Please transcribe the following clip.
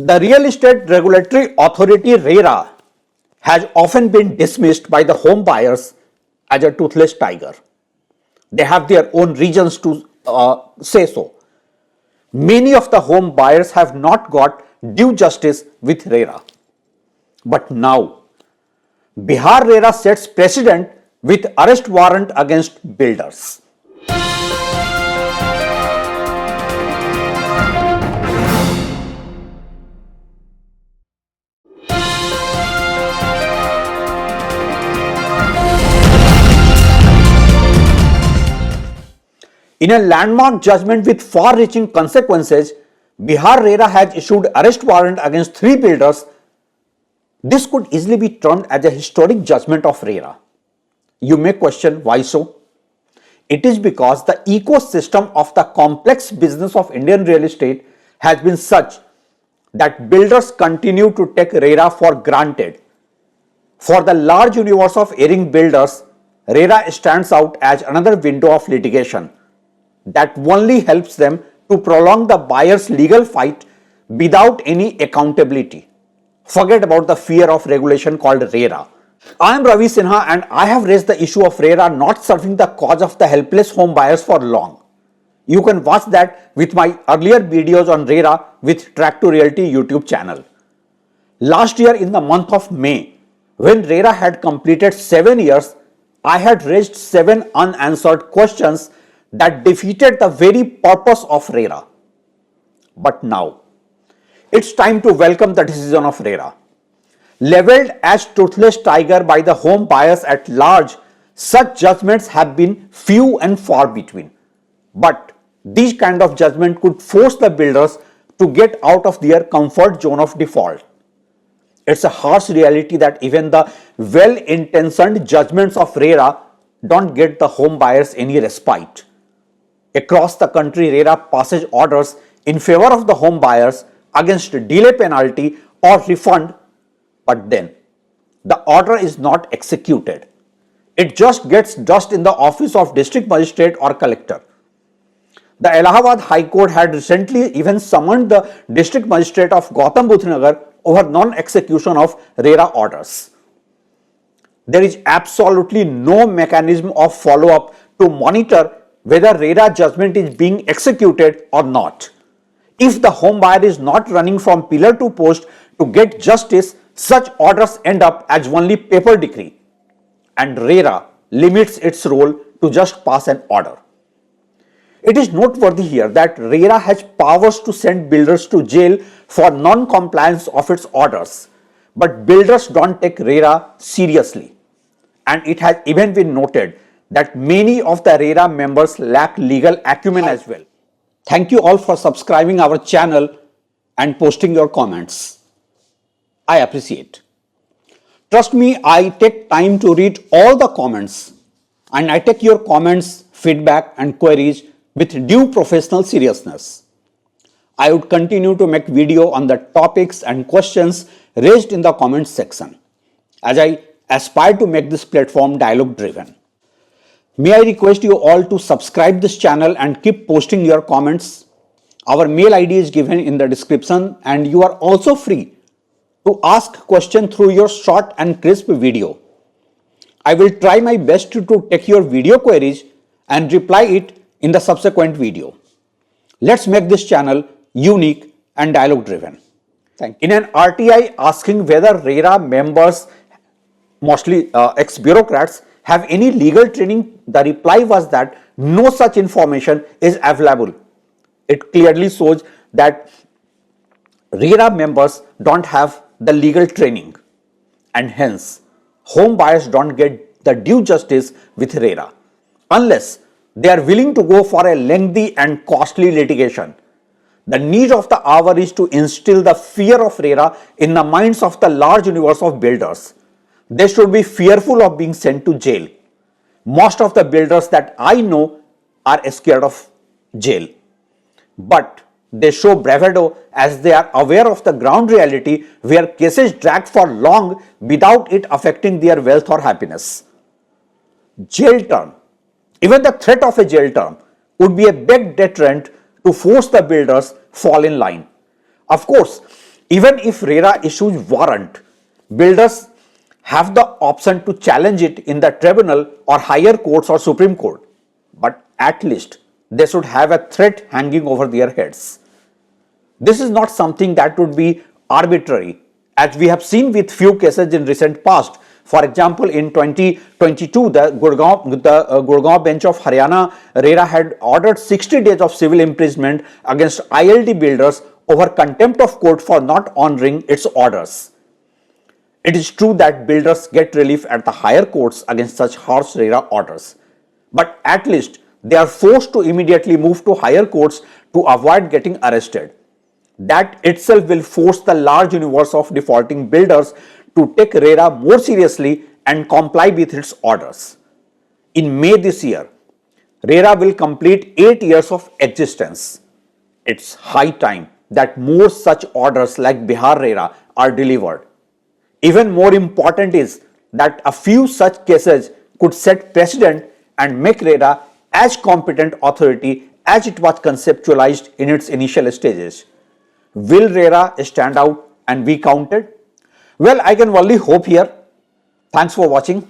The Real Estate Regulatory Authority RERA has often been dismissed by the home buyers as a toothless tiger. They have their own reasons to say so. Many of the home buyers have not got due justice with RERA. But now, Bihar RERA sets precedent with arrest warrant against builders. In a landmark judgment with far-reaching consequences, Bihar RERA has issued arrest warrant against 3 builders. This could easily be termed as a historic judgment of RERA. You may question why so? It is because the ecosystem of the complex business of Indian real estate has been such that builders continue to take RERA for granted. For the large universe of erring builders, RERA stands out as another window of litigation that only helps them to prolong the buyer's legal fight without any accountability. Forget about the fear of regulation called RERA. I am Ravisinha and I have raised the issue of RERA not serving the cause of the helpless home buyers for long. You can watch that with my earlier videos on RERA with Track to Realty YouTube channel. Last year in the month of May, when RERA had completed 7 years, I had raised 7 unanswered questions that defeated the very purpose of RERA. But now, it's time to welcome the decision of RERA. Labeled as toothless tiger by the home buyers at large, such judgments have been few and far between. But these kind of judgment could force the builders to get out of their comfort zone of default. It's a harsh reality that even the well-intentioned judgments of RERA don't get the home buyers any respite. Across the country, RERA passes orders in favor of the home buyers against delay penalty or refund, but then the order is not executed. It just gets dust in the office of district magistrate or collector. The Allahabad High Court had recently even summoned the district magistrate of Gautam Budh Nagar over non-execution of RERA orders. There is absolutely no mechanism of follow-up to monitor whether RERA judgment is being executed or not. If the home buyer is not running from pillar to post to get justice, such orders end up as only paper decree, and RERA limits its role to just pass an order. It is noteworthy here that RERA has powers to send builders to jail for non-compliance of its orders, but builders don't take RERA seriously, and it has even been noted that many of the RERA members lack legal acumen as well. Thank you all for subscribing our channel and posting your comments. I appreciate. Trust me, I take time to read all the comments and I take your comments, feedback and queries with due professional seriousness. I would continue to make video on the topics and questions raised in the comments section as I aspire to make this platform dialogue driven. May I request you all to subscribe this channel and keep posting your comments. Our mail ID is given in the description and you are also free to ask questions through your short and crisp video. I will try my best to take your video queries and reply it in the subsequent video. Let's make this channel unique and dialogue driven. Thank you. In an RTI asking whether RERA members, mostly ex-bureaucrats, have any legal training, the reply was that no such information is available. It clearly shows that RERA members don't have the legal training and hence home buyers don't get the due justice with RERA unless they are willing to go for a lengthy and costly litigation. The need of the hour is to instill the fear of RERA in the minds of the large universe of builders. They should be fearful of being sent to jail. Most of the builders that I know are scared of jail, but they show bravado as they are aware of the ground reality where cases drag for long without it affecting their wealth or happiness. Jail term, even the threat of a jail term would be a big deterrent to force the builders fall in line. Of course, Even if RERA issues warrant, builders have the option to challenge it in the tribunal or higher courts or Supreme Court. But at least they should have a threat hanging over their heads. This is not something that would be arbitrary, as we have seen with few cases in recent past. For example, in 2022, the Gurgaon bench of Haryana RERA had ordered 60 days of civil imprisonment against ILD builders over contempt of court for not honoring its orders. It is true that builders get relief at the higher courts against such harsh RERA orders, but at least they are forced to immediately move to higher courts to avoid getting arrested. That itself will force the large universe of defaulting builders to take RERA more seriously and comply with its orders. In May this year, RERA will complete 8 years of existence. It's high time that more such orders like Bihar RERA are delivered. Even more important is that a few such cases could set precedent and make RERA as competent authority as it was conceptualized in its initial stages. Will RERA stand out and be counted? Well, I can only hope here. Thanks for watching.